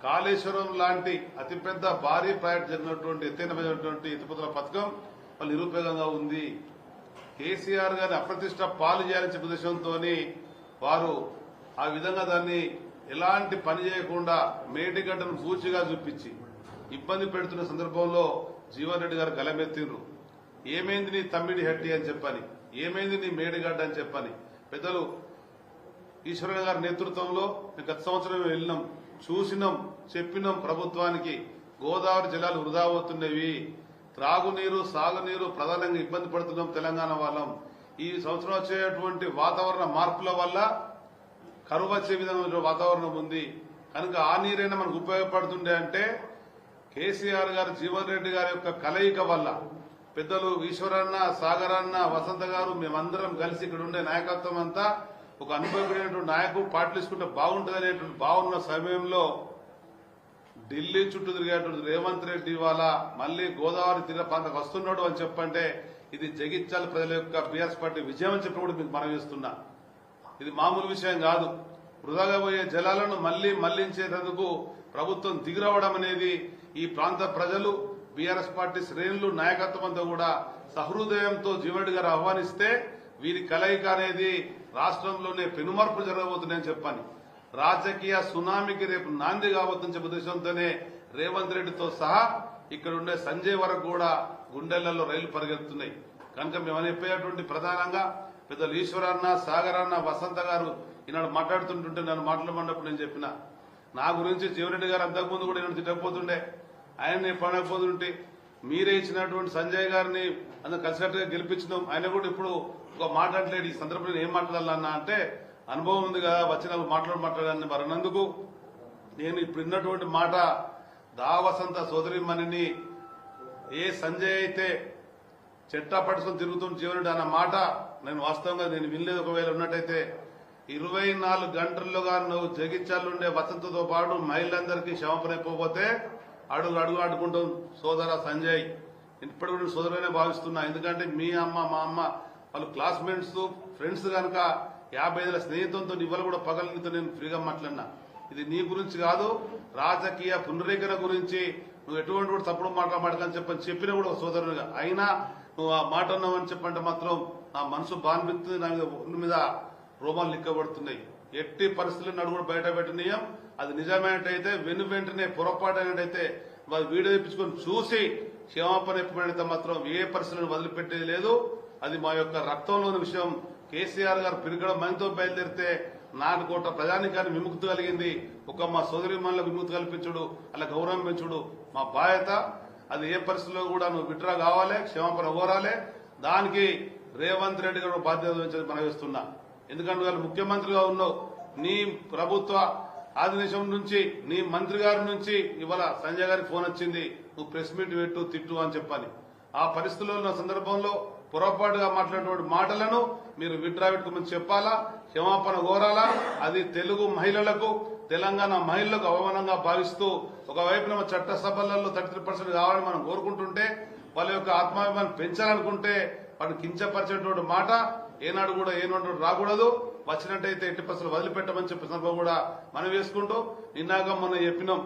కాళేశ్వరం లాంటి అతిపెద్ద భారీ ప్రాజెక్టు జరిగినటువంటి ఎత్తైనటువంటి ఎత్తిపోతల పథకం వాళ్ళు నిరుపయోగంగా ఉంది. కేసీఆర్ గారిని అప్రతిష్ట పాలు చేయాలని చెప్పే ఉద్దేశంతో వారు ఆ విధంగా దాన్ని ఎలాంటి పని చేయకుండా మేడిగడ్డను పూచిగా చూపించి ఇబ్బంది పెడుతున్న సందర్భంలో జీవన్ రెడ్డి గారు గలమెత్తిండ్రు. ఏమైంది నీ తమ్మిడి హెట్టి అని చెప్పని, ఏమైంది నీ మేడిగడ్డ అని చెప్పని. పెద్దలు ఈశ్వరయ్య గారి నేతృత్వంలో గత సంవత్సరం వెళ్ళినాం, చూసినాం, చెప్పినాం ప్రభుత్వానికి గోదావరి జలాలు వృధా అవుతున్నవి, త్రాగునీరు సాగునీరు ప్రధానంగా ఇబ్బంది పడుతున్నాం తెలంగాణ వాళ్ళం. ఈ సంవత్సరం వచ్చేటువంటి వాతావరణ మార్పుల వల్ల కరువు వచ్చే విధంగా వాతావరణం ఉంది కనుక ఆ నీరైనా మనకు ఉపయోగపడుతుండే అంటే కేసీఆర్ గారు జీవన్ రెడ్డి గారి యొక్క కలయిక వల్ల పెద్దలు ఈశ్వరన్న, సాగర్ అన్న, వసంత గారు మేమందరం కలిసి ఇక్కడ ఉండే నాయకత్వం అంతా ఒక అనుభవపడినటువంటి నాయకుడు పార్టీలు తీసుకుంటే బాగుంటుంది అనేటువంటి బాగున్న సమయంలో ఢిల్లీ చుట్టూ తిరిగేటువంటి రేవంత్ రెడ్డి ఇవాళ మళ్లీ గోదావరి తీర ప్రాంతానికి వస్తున్నాడు అని చెప్పంటే ఇది జగిత్యాల ప్రజల యొక్క బీఆర్ఎస్ పార్టీ విజయం అని చెప్పి కూడా మీకు మనం చేస్తున్నా. ఇది మామూలు విషయం కాదు. వృధాగా పోయే జలాలను మళ్లీ మళ్లించేందుకు ప్రభుత్వం దిగిరావడం అనేది ఈ ప్రాంత ప్రజలు, బీఆర్ఎస్ పార్టీ శ్రేణులు, నాయకత్వం అంతా కూడా సహృదయంతో జీవన్ గారు ఆహ్వానిస్తే వీరి కలయిక అనేది రాష్ట్రంలోనే పెనుమార్పులు జరగబోతున్నాయని చెప్పని రాజకీయ సునామీకి రేపు నాంది కావద్దని చెప్పే ఉద్దేశంతోనే రేవంత్ రెడ్డితో సహా ఇక్కడ ఉండే సంజయ్ వరకు కూడా గుండెలలో రైలు పరిగెత్తున్నాయి. కనుక మేము చెప్పేటువంటి ప్రధానంగా పెద్దలు ఈశ్వరన్న, సాగర్ అన్న, వసంత గారు ఈనాడు మాట్లాడుతుంటుంటే నన్ను మాట్లాడమన్నప్పుడు నేను చెప్పిన నా గురించి జీవన్ రెడ్డి గారు అంతకుముందు కూడా నేను తిట్టకపోతుండే, ఆయన్ని పడకపోతుంటే మీరే ఇచ్చినటువంటి సంజయ్ గారిని అందరూ కలిసినట్టుగా గెలిపించినాం. ఆయన కూడా ఇప్పుడు ఒక మాట్లాడలేడు. ఈ సందర్భంలో ఏం మాట్లాడాలన్నా అంటే అనుభవం ఉంది కదా, వచ్చిన మాట్లాడాలని మరన్నందుకు నేను ఇప్పుడు విన్నటువంటి మాట దా వసంత సోదరిమణిని ఏ సంజయ్ అయితే చెట్టా పట్టుకొని తిరుగుతున్న జీవనుడు అన్న మాట నేను వాస్తవంగా నేను వినలేదు. ఒకవేళ ఉన్నట్టయితే 24 గంటల్లోగా నువ్వు జగిత్యాలుండే వసంతతో పాటు మహిళలందరికీ క్షమాపణైపోతే అడుగు అడుగుంటాం సోదర సంజయ్. ఇప్పటి కూడా సోదరునే భావిస్తున్నా. ఎందుకంటే మీ అమ్మ, మా అమ్మ వాళ్ళు క్లాస్మేట్స్, ఫ్రెండ్స్ కనుక 55 స్నేహితులతో ఇవాళ కూడా పగలనితో నేను ఫ్రీగా మాట్లాడినా. ఇది నీ గురించి కాదు, రాజకీయ పునరీకరణ గురించి నువ్వు ఎటువంటి కూడా తప్పుడు మాట్లాడకని చెప్పినా కూడా ఒక సోదరునిగా అయినా నువ్వు ఆ మాట అన్నావని చెప్పంటే మాత్రం నా మనసు బానిపిస్తుంది, నా మీద రోమాలు లిక్కబడుతున్నాయి. ఎట్టి పరిస్థితుల్లో నడుగు బయట పెట్టనీయం. అది నిజమైనట్టయితే వెంటనే పొరపాటు అయినట్టయితే వీడియో తెప్పించుకొని చూసి క్షమాపణ ఎప్పుడైతే మాత్రం ఏ పరిస్థితులను వదిలిపెట్టేది లేదు. అది మా యొక్క రక్తంలోని విషయం. కేసీఆర్ గారు పిరిగడం మనతో బయలుదేరితే 4 కోట్ల ప్రజానికాన్ని విముక్తి కలిగింది. ఒక మా సోదరి మనలకు విముక్తి కల్పించుడు, అలా గౌరవం పెంచుడు మా బాధ్యత. అది ఏ పరిస్థితుల్లో కూడా నువ్వు విడ్రా కావాలి, క్షమాపణ కోరాలి. దానికి రేవంత్ రెడ్డి గారు బాధ్యత వహించేది మనం వేస్తున్నా. ఎందుకంటే వాళ్ళు ముఖ్యమంత్రిగా ఉన్నావు. నీ ప్రభుత్వ ఆదేశం నుంచి, నీ మంత్రి గారి నుంచి ఇవాళ సంజయ్ గారికి ఫోన్ వచ్చింది, నువ్వు ప్రెస్ మీట్ పెట్టు, తిట్టు అని చెప్పని. ఆ పరిస్థితుల్లో ఉన్న సందర్భంలో పొరపాటుగా మాట్లాడినటువంటి మాటలను మీరు విడ్రా పెట్టుకోమని చెప్పాలా, క్షమాపణ కోరాలా. అది తెలుగు మహిళలకు, తెలంగాణ మహిళలకు అవమానంగా భావిస్తూ ఒకవైపున చట్టసభలలో 33% కావాలని మనం కోరుకుంటుంటే, వాళ్ళ యొక్క ఆత్మాభిమానం పెంచాలనుకుంటే వాటిని కించపరిచేటువంటి మాట ఏనాడు కూడా ఏనాడు రాకూడదు. వచ్చినట్టయితే 80% వదిలిపెట్టమని చెప్పే సందర్భం కూడా మనం వేసుకుంటూ నిన్నాక మనం చెప్పినాం.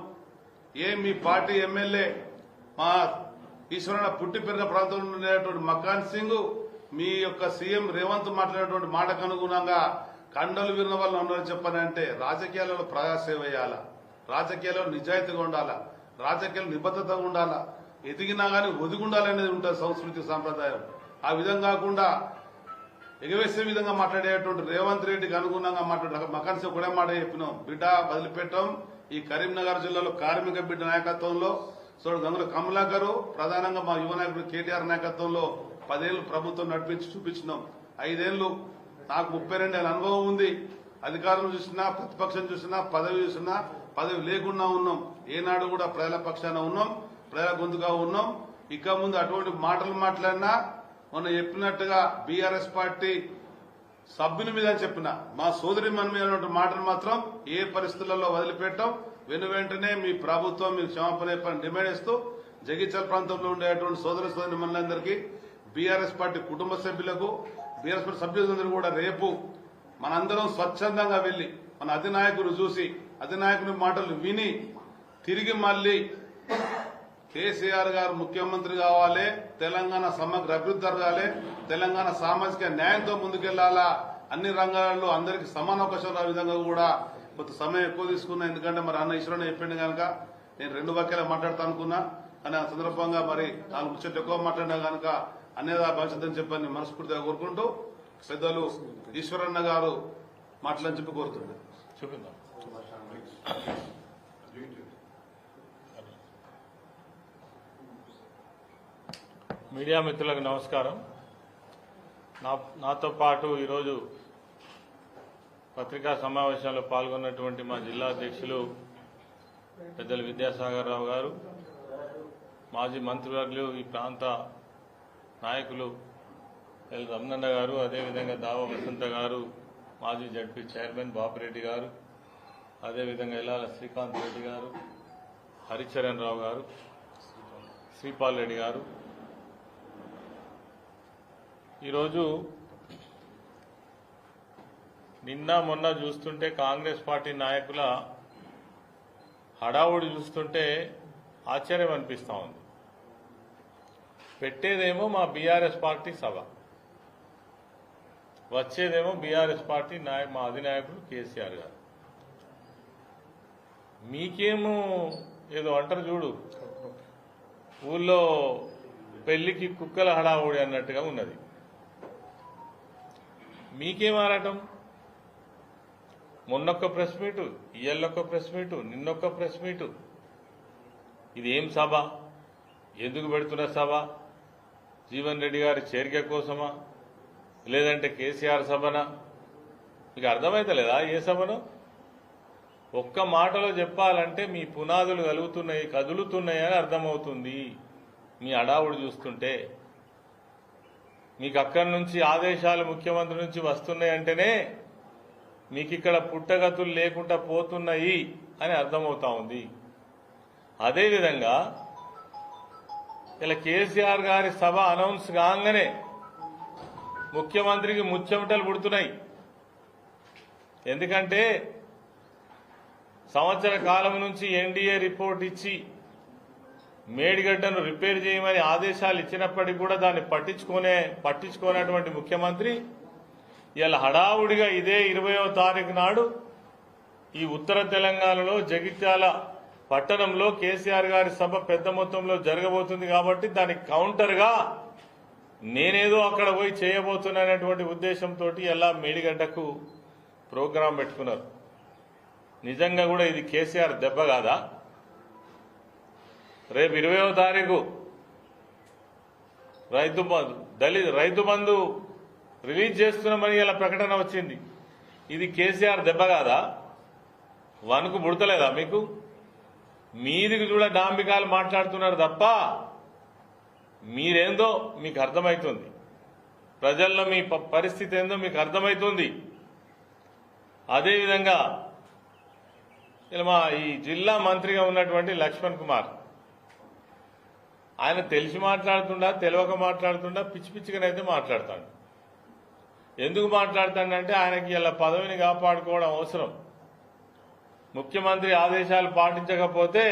మీ పార్టీ ఎమ్మెల్యే మా ఈశ్వరన్న పుట్టి పెరిగిన ప్రాంతంలో ఉండేటువంటి మకాన్ సింగ్ మీ యొక్క సీఎం రేవంత్ మాట్లాడేటువంటి మాటకు అనుగుణంగా కండలు విన్న వాళ్ళు ఉన్నారని చెప్పానంటే రాజకీయాలలో ప్రజాసేవ చేయాలా, రాజకీయాల్లో నిజాయితీగా ఉండాలా, రాజకీయాలు నిబద్ధతగా ఉండాలా, ఎదిగినా గానీ ఒదిగుండాలనేది ఉంటుంది సంస్కృతి సాంప్రదాయం. ఆ విధంగా కాకుండా ఎగవేసే విధంగా మాట్లాడేటువంటి రేవంత్ రెడ్డికి అనుగుణంగా మాట్లాడే మకాన్ సింగ్ కూడా మాట చెప్పినాం. బిడ్డ వదిలిపెట్టాం. ఈ కరీంనగర్ జిల్లాలో కార్మిక బిడ్డ నాయకత్వంలో గంగుల కమలాకర్, ప్రధానంగా మా యువ నాయకుడు కేటీఆర్ నాయకత్వంలో 10 ఏళ్లు ప్రభుత్వం నడిపించి చూపించినాం. 5 ఏళ్లు నాకు 32 ఏళ్ల అనుభవం ఉంది. అధికారం చూసినా, ప్రతిపక్షం చూసినా, పదవి చూసినా, పదవి లేకుండా ఉన్నాం. ఏనాడు కూడా ప్రజల పక్షాన ఉన్నాం, ప్రజల గొంతుగా ఉన్నాం. ఇక ముందు అటువంటి మాటలు మాట్లాడినా మొన్న చెప్పినట్టుగా బీఆర్ఎస్ పార్టీ సభ్యుని మీద చెప్పిన మా సోదరి మన మీద మాటలు మాత్రం ఏ పరిస్థితులలో వదిలిపెట్టాం. వెంటనే మీ ప్రభుత్వం మీకు క్షమాపణ డిమాండ్ చేస్తూ జగిత్యాల ప్రాంతంలో ఉండేటువంటి సోదరి మనందరికీ, బీఆర్ఎస్ పార్టీ కుటుంబ సభ్యులకు, బీఆర్ఎస్ పార్టీ సభ్యులందరూ కూడా రేపు మనందరం స్వచ్ఛందంగా వెళ్లి మన అధినాయకుడు చూసి, అధినాయకుని మాటలు విని తిరిగి మళ్లీ కేసీఆర్ గారు ముఖ్యమంత్రి కావాలి, తెలంగాణ సమగ్ర అభివృద్ధి జరగాలి, తెలంగాణ సామాజిక న్యాయంతో ముందుకెళ్లాలా, అన్ని రంగాల్లో అందరికీ సమాన అవకాశం రాని విధంగా కూడా కొంత సమయం ఎక్కువ తీసుకున్నా. ఎందుకంటే మరి అన్న ఈశ్వరన్న చెప్పింది కనుక నేను 2 వాక్యాలు మాట్లాడతా అనుకున్నా. కానీ ఆ సందర్భంగా మరి 4 ముచ్చట్లు ఎక్కువ మాట్లాడినా కనుక అనేది భవిష్యత్తు చెప్పని మనస్ఫూర్తిగా కోరుకుంటూ పెద్దలు ఈశ్వరన్న గారు మాటలని చెప్పి కోరుతుంది. చూపిందాం. మీడియా మిత్రులకు నమస్కారం. నాతో పాటు ఈరోజు పత్రికా సమావేశంలో పాల్గొన్నటువంటి మా జిల్లా అధ్యక్షులు పెద్దలు విద్యాసాగర్ రావు గారు, మాజీ మంత్రివర్యులు, ఈ ప్రాంత నాయకులు ఎల్ రమణన్న గారు, అదేవిధంగా దావ వసంత గారు, మాజీ జడ్పీ చైర్మన్ బాపిరెడ్డి గారు, అదేవిధంగా ఇలాల శ్రీకాంత్ రెడ్డి గారు, హరిచరణ్ రావు గారు, శ్రీపాల్ రెడ్డి గారు, ఈరోజు నిన్న మొన్న చూస్తుంటే కాంగ్రెస్ పార్టీ నాయకుల హడావుడి చూస్తుంటే ఆశ్చర్యం అనిపిస్తూ ఉంది. పెట్టేదేమో మా బీఆర్ఎస్ పార్టీ సభ, వచ్చేదేమో బీఆర్ఎస్ పార్టీ మా అధినాయకుడు కేసీఆర్ గారు. మీకేమో ఏదో అంటారు చూడు, ఊళ్ళో పెళ్లికి కుక్కల హడావుడి అన్నట్టుగా ఉన్నది. మీకేమారటం? మొన్నొక్క ప్రెస్ మీటు, ఇయ్యల్లొక్క ప్రెస్ మీటు, నిన్నొక్క ప్రెస్ మీటు. ఇది ఏం సభ? ఎందుకు పెడుతున్న సభ? జీవన్ రెడ్డి గారి చేరిక కోసమా, లేదంటే కేసీఆర్ సభనా? మీకు అర్థమైతలేదా ఏ సభనో? ఒక్క మాటలో చెప్పాలంటే మీ పునాదులు కలుగుతున్నాయి, కదులుతున్నాయి అని అర్థమవుతుంది. మీ అడావుడు చూస్తుంటే మీకు అక్కడి నుంచి ఆదేశాలు ముఖ్యమంత్రి నుంచి వస్తున్నాయంటేనే మీకు ఇక్కడ పుట్టగతులు లేకుండా పోతున్నాయి అని అర్థమవుతా ఉంది. అదేవిధంగా ఇలా కేసీఆర్ గారి సభ అనౌన్స్ కాగానే ముఖ్యమంత్రికి ముచ్చెమటలు పుడుతున్నాయి. ఎందుకంటే సంవత్సర కాలం నుంచి ఎన్డీఏ రిపోర్ట్ ఇచ్చి మేడిగడ్డను రిపేర్ చేయమని ఆదేశాలు ఇచ్చినప్పటికీ కూడా దాన్ని పట్టించుకోనటువంటి ముఖ్యమంత్రి ఇలా హడావుడిగా ఇదే 20వ తారీఖు నాడు ఈ ఉత్తర తెలంగాణలో జగిత్యాల పట్టణంలో కేసీఆర్ గారి సభ పెద్ద మొత్తంలో జరగబోతుంది కాబట్టి దానికి కౌంటర్గా నేనేదో అక్కడ పోయి చేయబోతున్నటువంటి ఉద్దేశంతో ఎలా మేడిగడ్డకు ప్రోగ్రాం పెట్టుకున్నారు. నిజంగా కూడా ఇది కేసీఆర్ దెబ్బ కాదా? రేపు 20వ తారీఖు రైతు బంధు రిలీజ్ చేస్తున్నామని ఇలా ప్రకటన వచ్చింది. ఇది కేసీఆర్ దెబ్బ కాదా? వణుకు పుడతలేదా మీకు? మీదికి కూడా డాంబికాలు మాట్లాడుతున్నారు తప్ప మీరేందో మీకు అర్థమవుతుంది. ప్రజల్లో మీ పరిస్థితి ఏందో మీకు అర్థమవుతుంది. అదేవిధంగా ఇలా మా ఈ జిల్లా మంత్రిగా ఉన్నటువంటి లక్ష్మణ్ కుమార్, ఆయన తెలిసి మాట్లాడుతుండా తెలియక మాట్లాడుతుండా పిచ్చి పిచ్చిగానైతే మాట్లాడతాడు. ఎందుకు మాట్లాడతాడంటే ఆయనకి ఇలా పదవిని కాపాడుకోవడం అవసరం. ముఖ్యమంత్రి ఆదేశాలు పాటించకపోతే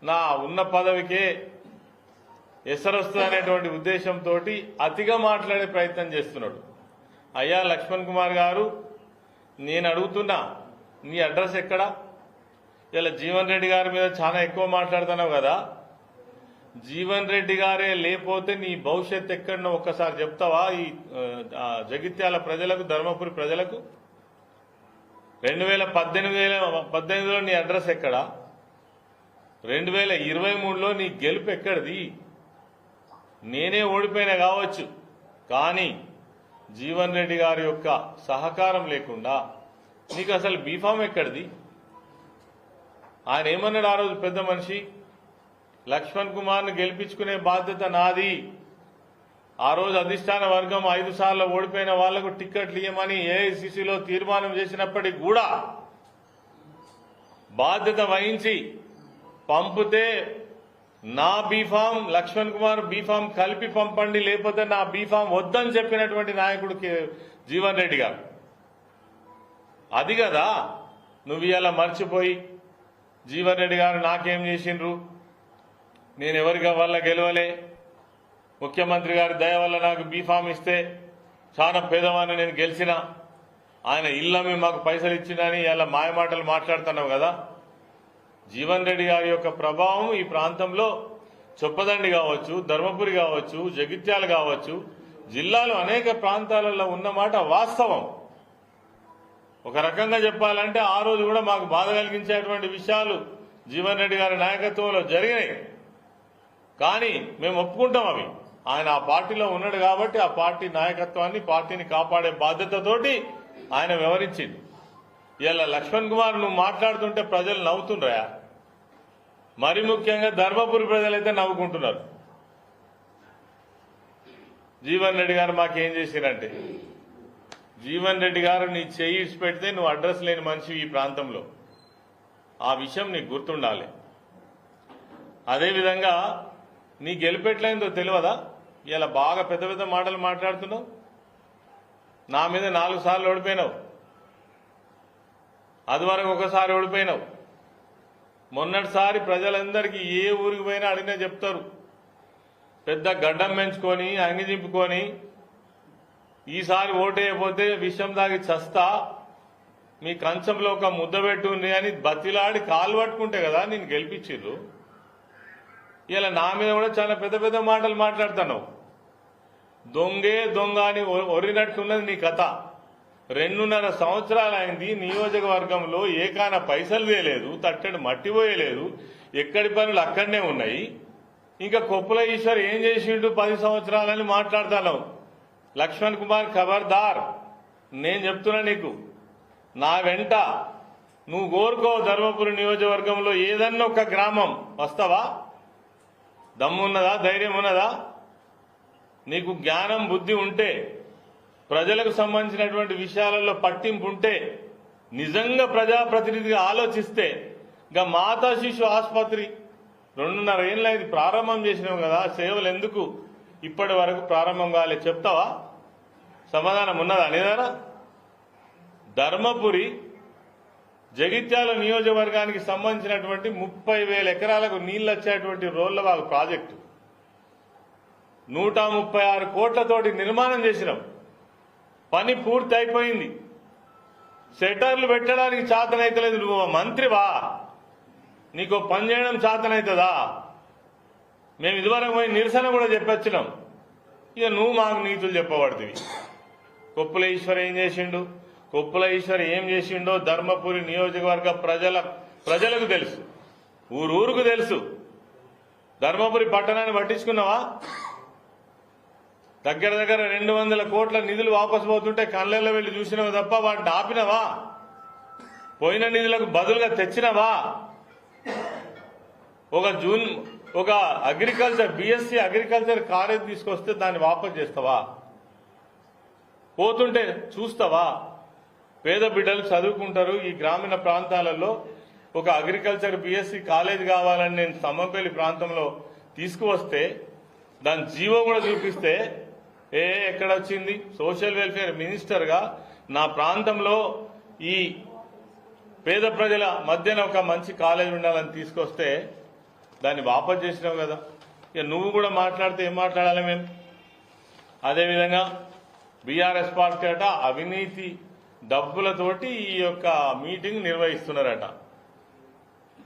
నా ఉన్న పదవికే ఎసరొస్తుందనేటువంటి ఉద్దేశంతో అతిగా మాట్లాడే ప్రయత్నం చేస్తున్నాడు. అయ్యా లక్ష్మణ్ కుమార్ గారు, నేను అడుగుతున్నా, నీ అడ్రస్ ఎక్కడా? ఇలా జీవన్ రెడ్డి గారి మీద చాలా ఎక్కువ మాట్లాడుతున్నావు కదా. జీవన్ రెడ్డి గారే లేకపోతే నీ భవిష్యత్ ఎక్కడనో ఒక్కసారి చెప్తావా ఈ జగిత్యాల ప్రజలకు, ధర్మపురి ప్రజలకు? 2018లో నీ అడ్రస్ ఎక్కడా? 2023లో నీ గెలుపు ఎక్కడిది? నేనే ఓడిపోయినా కావచ్చు, కానీ జీవన్ రెడ్డి గారి యొక్క సహకారం లేకుండా నీకు అసలు బీఫామ్ ఎక్కడిది? ఆయన ఏమన్నాడు ఆ రోజు పెద్ద మనిషి? లక్ష్మణ్ కుమార్ను గెలిపించుకునే బాధ్యత నాది. ఆ రోజు అధిష్టాన వర్గం 5 సార్లు ఓడిపోయిన వాళ్లకు టిక్కెట్లు ఇవ్వమని ఏఐసిసిలో తీర్మానం చేసినప్పటికీ కూడా బాధ్యత వహించి పంపితే నా బీఫామ్, లక్ష్మణ్ కుమార్ బీఫామ్ కలిపి పంపండి, లేకపోతే నా బీఫామ్ వద్దని చెప్పినటువంటి నాయకుడు జీవన్ రెడ్డి గారు. అది కదా నువ్వు ఇలా మర్చిపోయి జీవన్ రెడ్డి గారు నాకేం చేసిండ్రు, నేను ఎవరి వల్ల గెలవలే, ముఖ్యమంత్రి గారి దయ వల్ల నాకు బీఫామ్ ఇస్తే చాలా పేదవాడిని నేను గెలిచిన, ఆయన ఇల్లమ్మి మాకు పైసలు ఇచ్చిందని ఇలా మాయమాటలు మాట్లాడుతున్నావు కదా. జీవన్ రెడ్డి గారి యొక్క ప్రభావం ఈ ప్రాంతంలో చొప్పదండి కావచ్చు, ధర్మపురి కావచ్చు, జగిత్యాల కావచ్చు, జిల్లాలో అనేక ప్రాంతాలలో ఉన్నమాట వాస్తవం. ఒక రకంగా చెప్పాలంటే ఆ రోజు కూడా మాకు బాధ కలిగించేటువంటి విషయాలు జీవన్ రెడ్డి గారి నాయకత్వంలో జరిగినాయి. కానీ మేము ఒప్పుకుంటాం అవి. ఆయన ఆ పార్టీలో ఉన్నాడు కాబట్టి ఆ పార్టీ నాయకత్వాన్ని, పార్టీని కాపాడే బాధ్యతతోటి ఆయన వ్యవహరించింది. ఇలా లక్ష్మణ్ కుమార్ నువ్వు మాట్లాడుతుంటే ప్రజలు నవ్వుతుండ్రా? మరి ముఖ్యంగా ధర్మపురి ప్రజలైతే నవ్వుకుంటున్నారు. జీవన్ రెడ్డి గారు మాకేం చేశారంటే, జీవన్ రెడ్డి గారు నీ చెయ్యి ఇచ్చి పెడితే నువ్వు అడ్రస్ లేని మనిషి ఈ ప్రాంతంలో, ఆ విషయం నీకు గుర్తుండాలి. అదేవిధంగా నీ గెలిపెట్లయిందో తెలియదా? ఇలా బాగా పెద్ద పెద్ద మాటలు మాట్లాడుతున్నావు. నా మీద 4 సార్లు ఓడిపోయినావు, అది వరకు ఒకసారి ఓడిపోయినావు. మొన్నటిసారి ప్రజలందరికీ ఏ ఊరికి పోయినా అడిగినా చెప్తారు, పెద్ద గడ్డం పెంచుకొని అంగి దింపుకొని ఈసారి ఓటేయకపోతే విషం దాగి చస్తా, మీ కంచంలో ఒక ముద్ద పెట్టుంది అని బతిలాడి కాలు పట్టుకుంటే కదా నేను గెలిపించిర్రు. ఇలా నా మీద కూడా చాలా పెద్ద పెద్ద మాటలు మాట్లాడుతున్నావు. దొంగే దొంగ అని ఒరినట్టున్నది నీ కథ. 2.5 సంవత్సరాలు అయింది, నియోజకవర్గంలో ఏకాన పైసలు వేయలేదు, తట్టడి మట్టి పోయలేదు, ఎక్కడి పనులు అక్కడనే ఉన్నాయి. ఇంకా కొప్పుల ఈశ్వర్ ఏం చేసిండు 10 సంవత్సరాలని మాట్లాడుతున్నావు. లక్ష్మణ్ కుమార్ ఖబర్దార్, నేను చెప్తున్నా నీకు, నా వెంట నువ్వు కోరుకో. ధర్మపురి నియోజకవర్గంలో ఏదన్నా ఒక గ్రామం వస్తావా? దమ్మున్నదా? ధైర్యం ఉన్నదా? నీకు జ్ఞానం బుద్ధి ఉంటే, ప్రజలకు సంబంధించినటువంటి విషయాలలో పట్టింపు ఉంటే, నిజంగా ప్రజాప్రతినిధిగా ఆలోచిస్తే, ఇంకా మాతా శిశు ఆసుపత్రి 2.5 ఏళ్ళ ఇది ప్రారంభం చేసినాం కదా, సేవలు ఎందుకు ఇప్పటి వరకు ప్రారంభం కాలే చెప్తావా? సమాధానం ఉన్నదా అనేదారా? ధర్మపురి జగిత్యాల నియోజకవర్గానికి సంబంధించినటువంటి 30,000 ఎకరాలకు నీళ్లు వచ్చేటువంటి రోళ్లవాగు ప్రాజెక్టు 136 కోట్లతోటి నిర్మాణం చేసినాం. పని పూర్తి అయిపోయింది. షట్టర్లు పెట్టడానికి చేతనైతలేదు. నువ్వు మంత్రివా? నీకు పని చేయడం చేతనైతుందా? మేము ఇదివరకు పోయి నిరసన కూడా చెప్పొచ్చినాం. ఇక నువ్వు మాకు నీతులు చెప్పబడుతుంది. కొప్పుల ఈశ్వర్ ఏం చేసిండు, కొప్పుల ఈశ్వర్ ఏం చేసిండో ధర్మపురి నియోజకవర్గ ప్రజలకు తెలుసు, ఊరూరుకు తెలుసు. ధర్మపురి పట్టణాన్ని పట్టించుకున్నావా? దగ్గర 200 కోట్ల నిధులు వాపసు పోతుంటే కళ్ళల్లో వెళ్లి చూసినావు తప్ప వాటిని ఆపినవా? పోయిన నిధులకు బదులుగా తెచ్చినవా? ఒక అగ్రికల్చర్ బీఎస్సీ అగ్రికల్చర్ కాలేజ్ తీసుకొస్తే దాన్ని వాపసు చేస్తావా? పోతుంటే చూస్తావా? పేద బిడ్డలు చదువుకుంటారు. ఈ గ్రామీణ ప్రాంతాలలో ఒక అగ్రికల్చర్ బీఎస్సీ కాలేజ్ కావాలని నేను సమ్మపల్లి ప్రాంతంలో తీసుకువస్తే దాని జీవో కూడా చూపిస్తే ఎక్కడ వచ్చింది? సోషల్ వెల్ఫేర్ మినిస్టర్గా నా ప్రాంతంలో ఈ పేద ప్రజల మధ్యన ఒక మంచి కాలేజ్ ఉండాలని తీసుకొస్తే దాన్ని వాపసు చేసినావు కదా. ఇక నువ్వు కూడా మాట్లాడితే ఏం మాట్లాడాలి మేము? అదేవిధంగా బీఆర్ఎస్ పార్టీ అట అవినీతి డబ్బులతోటి ఈ యొక్క మీటింగ్ నిర్వహిస్తున్నారట.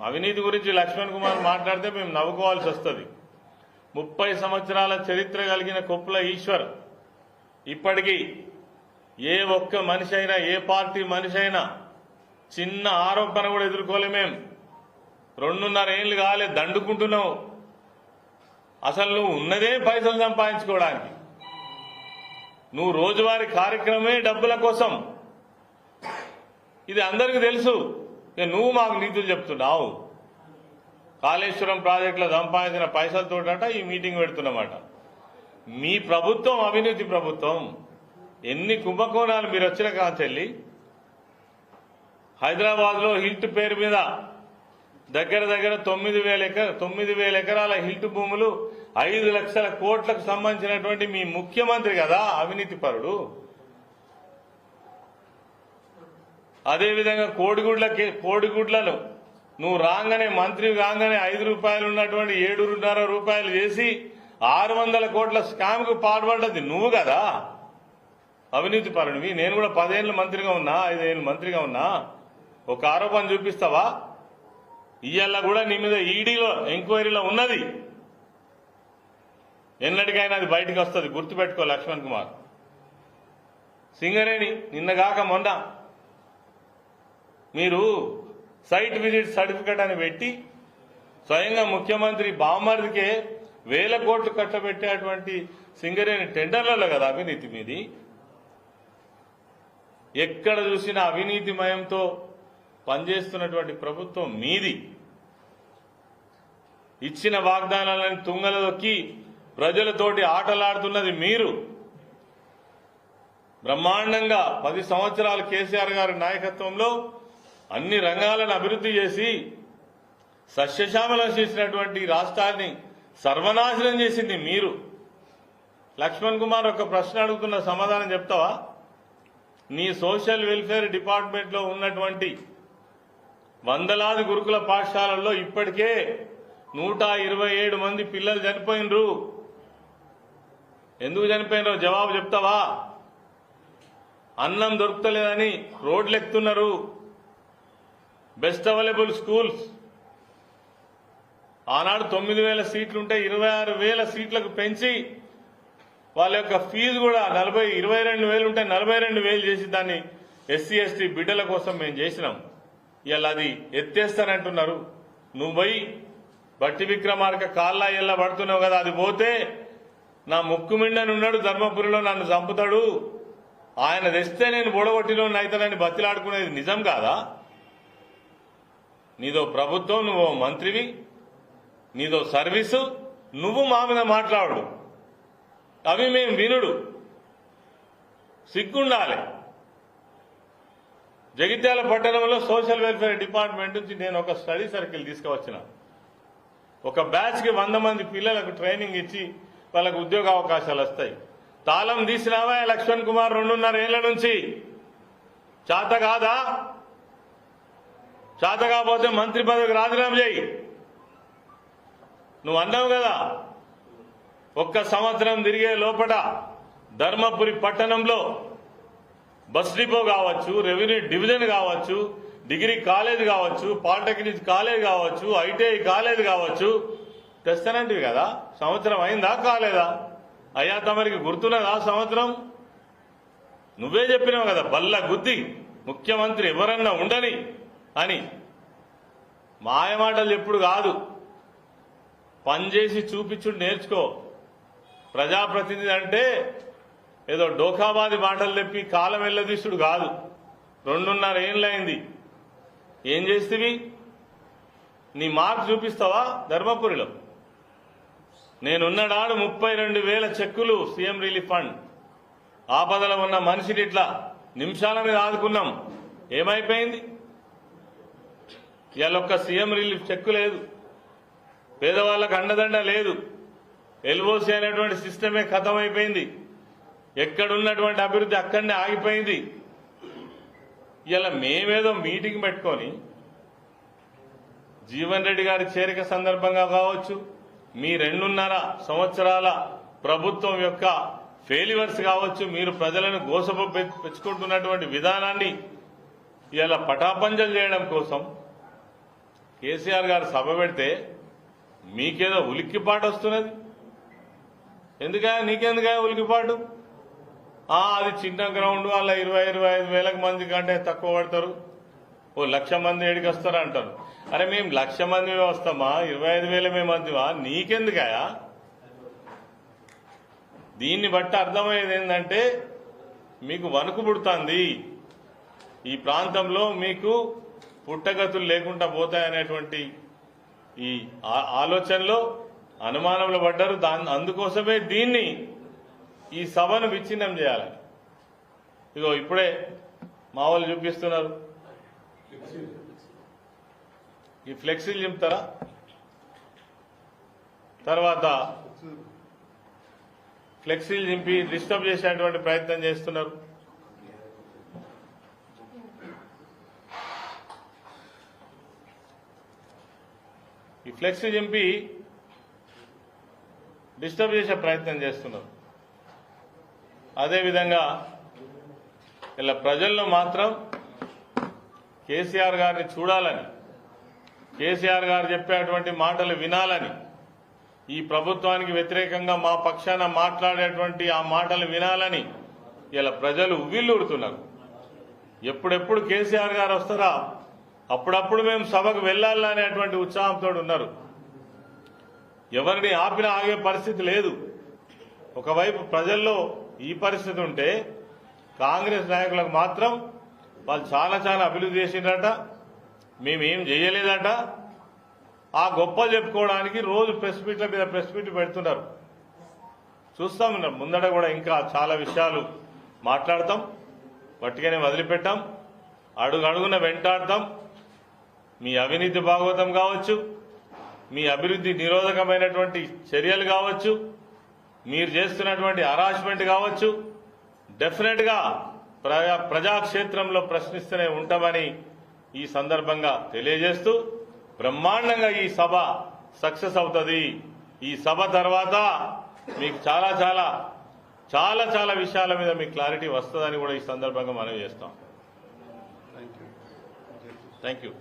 అవినీతి గురించి లక్ష్మణ్ కుమార్ మాట్లాడితే మేము నవ్వుకోవాల్సి వస్తుంది. 30 సంవత్సరాల చరిత్ర కలిగిన కొప్పుల ఈశ్వర్ ఇప్పటికీ ఏ ఒక్క మనిషి అయినా, ఏ పార్టీ మనిషి అయినా చిన్న ఆరోపణ కూడా ఎదుర్కోలే. మేము 2.5 ఏళ్ళు కాలే దండుకుంటున్నావు. అసలు నువ్వు ఉన్నదే పైసలు సంపాదించుకోవడానికి. నువ్వు రోజువారీ కార్యక్రమమే డబ్బుల కోసం. ఇది అందరికీ తెలుసు. ఇక నువ్వు మాకు నీతులు చెప్తున్నావు. కాళేశ్వరం ప్రాజెక్టులో సంపాదించిన పైసలతోట ఈ మీటింగ్ పెడుతున్నమాట. మీ ప్రభుత్వం అవినీతి ప్రభుత్వం. ఎన్ని కుంభకోణాలు మీరు వచ్చిన కాంచెల్లి. హైదరాబాద్లో హిల్ట్ పేరు మీద దగ్గర 9,000 ఎకరాల హిల్ట్ భూములు 5 లక్షల కోట్లకు సంబంధించినటువంటి మీ ముఖ్యమంత్రి కదా అవినీతి పరుడు. అదేవిధంగా కోడిగుడ్లను నువ్వు రాగానే మంత్రి కాగానే 5 రూపాయలు ఉన్నటువంటి 7.5 రూపాయలు చేసి 600 కోట్ల స్కామ్ కు పాల్పడ్డది నువ్వు కదా అవినీతి పరుడివి. నేను కూడా 10 ఏళ్ళు మంత్రిగా ఉన్నా, 5 ఏళ్ళు మంత్రిగా ఉన్నా. ఒక ఆరోపణ చూపిస్తావా? ఇయ్యాల కూడా నీ మీద ఈడీలో ఎంక్వైరీలో ఉన్నది. ఎన్నటికైనా అది బయటకు వస్తుంది, గుర్తుపెట్టుకో లక్ష్మణ్ కుమార్. సింగరేణి నిన్నగాక మొన్న మీరు సైట్ విజిట్ సర్టిఫికెట్ అని పెట్టి స్వయంగా ముఖ్యమంత్రి బావమరిదికే 1000 కోట్లు కట్టబెట్టేటువంటి సింగరేణి టెండర్లలో కదా అవినీతి మీది. ఎక్కడ చూసినా అవినీతిమయంతో పనిచేస్తున్నటువంటి ప్రభుత్వం మీది. ఇచ్చిన వాగ్దానాలను తుంగల దొక్కి ప్రజలతోటి ఆటలాడుతున్నది మీరు. బ్రహ్మాండంగా 10 సంవత్సరాలు కేసీఆర్ గారి నాయకత్వంలో అన్ని రంగాలను అభివృద్ధి చేసి సస్యశ్యామలం చేసినటువంటి రాష్ట్రాన్ని సర్వనాశనం చేసింది మీరు. లక్ష్మణ్ కుమార్ ఒక ప్రశ్న అడుగుతున్న సమాధానం చెప్తావా? నీ సోషల్ వెల్ఫేర్ డిపార్ట్మెంట్లో ఉన్నటువంటి వందలాది గురుకుల పాఠశాలల్లో ఇప్పటికే 127 మంది పిల్లలు చనిపోయినరు. ఎందుకు చనిపోయినరో జవాబు చెప్తావా? అన్నం దొరుకుతలేదని రోడ్లు ఎక్కుతున్నారు. బెస్ట్ అవైలబుల్ స్కూల్స్ ఆనాడు 9,000 సీట్లుంటే 26,000 సీట్లకు పెంచి వాళ్ళ యొక్క ఫీజు కూడా 22,000 ఉంటే 42,000 చేసి దాన్ని ఎస్సీ ఎస్టీ బిడ్డల కోసం మేము చేసినాం. ఇలా అది ఎత్తేస్తానంటున్నారు. నువ్వు పోయి బట్టి విక్రమార్క కాళ్ళ ఎల్ల పడుతున్నావు కదా, అది పోతే నా ముక్కు మిండనున్నాడు ధర్మపురిలో నన్ను చంపుతాడు, ఆయన తెస్తే నేను బొడగొట్టిలో అయితానని బతిలాడుకునేది నిజం కాదా? నీదో ప్రభుత్వం, నువ్వు మంత్రివి, నీదో సర్వీసు, నువ్వు మా మీద మాట్లాడు, అవి మేము వినుడు. సిగ్గుండాలి. జగిత్యాల పట్టణంలో సోషల్ వెల్ఫేర్ డిపార్ట్మెంట్ నుంచి నేను ఒక స్టడీ సర్కిల్ తీసుకువచ్చిన. ఒక బ్యాచ్కి 100 మంది పిల్లలకు ట్రైనింగ్ ఇచ్చి వాళ్ళకు ఉద్యోగ అవకాశాలు వస్తాయి. తాళం తీసినావా లక్ష్మణ్ కుమార్ 2.5 ఏళ్ల నుంచి? చేత కాదా? చేత కాకపోతే మంత్రి పదవికి రాజీనామా చేయి. నువ్వు అన్నావు కదా, 1 సంవత్సరం తిరిగే లోపల ధర్మపురి పట్టణంలో బస్ డిపో కావచ్చు, రెవెన్యూ డివిజన్ కావచ్చు, డిగ్రీ కాలేజ్ కావచ్చు, పాలిటెక్నిక్ కాలేజ్ కావచ్చు, ఐటీఐ కాలేజ్ కావచ్చు తెస్తానంటివి కదా. సంవత్సరం అయిందా కాలేదా? అయ్యా తమరికి గుర్తున్నదా సంవత్సరం? నువ్వే చెప్పినావు కదా బల్ల గుద్ది ముఖ్యమంత్రి ఎవరన్నా ఉండని అని. మాయమాటలు ఎప్పుడు కాదు, పనిచేసి చూపించుడు నేర్చుకో. ప్రజాప్రతినిధి అంటే ఏదో డోకాబాది మాటలు తెప్పి కాలం వెళ్ళదీసుడు కాదు. 2.5 ఏళ్ళైంది. ఏం చేస్తేవి? నీ మార్క్ చూపిస్తావా ధర్మపురిలో? నేనున్నడాడు 32,000 చెక్కులు సీఎం రిలీఫ్ ఫండ్. ఆపదలో ఉన్న మనిషిని ఇట్లా నిమిషాల మీద ఆదుకున్నాం. ఏమైపోయింది? ఇవాళ ఒక్క సీఎం రిలీఫ్ చెక్కు లేదు, పేదవాళ్ళకు అండదండ లేదు, ఎల్ఓసి అనేటువంటి సిస్టమే ఖతం అయిపోయింది. ఎక్కడున్నటువంటి అభివృద్ధి అక్కడనే ఆగిపోయింది. ఇలా మేమేదో మీటింగ్ పెట్టుకొని జీవన్ రెడ్డి గారి చేరిక సందర్భంగా కావచ్చు, మీ 2.5 సంవత్సరాల ప్రభుత్వం యొక్క ఫెయిల్యూర్స్ కావచ్చు, మీరు ప్రజలను గోసపెచ్చుకుంటున్నటువంటి విధానాన్ని ఇలా పటాపంచలు చేయడం కోసం కేసీఆర్ గారు సభ పెడితే మీకేదో ఉలిక్కిపాటు వస్తున్నది. నీకెందుకా ఉలిక్కిపాటు? అది చిన్న గ్రౌండ్, అలా 20-25 మంది కంటే తక్కువ పడతారు, 1,00,000 మంది ఏడికి వస్తారా అంటారు. అరే మేము 1,00,000 మంది వస్తామా, 25,000 మందివా? నీకెందుకాయా? దీన్ని బట్టి అర్థమయ్యేది ఏంటంటే మీకు వణుకు పుడుతుంది. ఈ ప్రాంతంలో మీకు పుట్టగతులు లేకుండా పోతాయనేటువంటి ఈ ఆలోచనలో అనుమానంలో పడ్డారు. అందుకోసమే దీన్ని ఈ సభను విచ్ఛిన్నం చేయాలి. ఇగో ఇప్పుడే మా వాళ్ళు చూపిస్తున్నారు. ఈ ఫ్లెక్సీలు చింపుతారా? తర్వాత ఫ్లెక్సీలు చింపి డిస్టర్బ్ చేసేటువంటి ప్రయత్నం చేస్తున్నారు. ఈ ఫ్లెక్సీ చింపి డిస్టర్బ్ చేసే ప్రయత్నం చేస్తున్నారు. అదేవిధంగా ఇలా ప్రజల్లో మాత్రం కేసీఆర్ గారిని చూడాలని, కేసీఆర్ గారు చెప్పేటువంటి మాటలు వినాలని, ఈ ప్రభుత్వానికి వ్యతిరేకంగా మా పక్షాన మాట్లాడేటువంటి ఆ మాటలు వినాలని ఇలా ప్రజలు ఉవ్విళ్ళూరుతున్నారు. ఎప్పుడెప్పుడు కేసీఆర్ గారు వస్తారా, అప్పుడప్పుడు మేము సభకు వెళ్లాలనేటువంటి ఉత్సాహంతో ఉన్నారు. ఎవరిని ఆపినా ఆగే పరిస్థితి లేదు. ఒకవైపు ప్రజల్లో ఈ పరిస్థితి ఉంటే కాంగ్రెస్ నాయకులకు మాత్రం వాళ్ళు చాలా అభివృద్ధి చేసిందట, మేమేం చేయలేదట, ఆ గొప్ప చెప్పుకోవడానికి రోజు ప్రెస్ మీట్ల మీద ప్రెస్ మీట్లు పెడుతున్నారు. చూస్తాం ముందట కూడా ఇంకా చాలా విషయాలు మాట్లాడతాం, వట్టిగానే వదిలిపెట్టాం, అడుగడుగున వెంటాడతాం. మీ అవినీతి భాగవతం కావచ్చు, మీ అభివృద్ధి నిరోధకమైనటువంటి చర్యలు కావచ్చు, మీరు చేస్తున్నటువంటి హరాస్మెంట్ కావచ్చు, డెఫినెట్ గా ప్రజాక్షేత్రంలో ప్రశ్నిస్తూనే ఉంటామని ఈ సందర్భంగా తెలియజేస్తూ, బ్రహ్మాండంగా ఈ సభ సక్సెస్ అవుతుంది. ఈ సభ తర్వాత మీకు చాలా చాలా చాలా చాలా విషయాల మీద మీకు క్లారిటీ వస్తుందని కూడా ఈ సందర్భంగా మనవి చేస్తాం. Thank you. Thank you.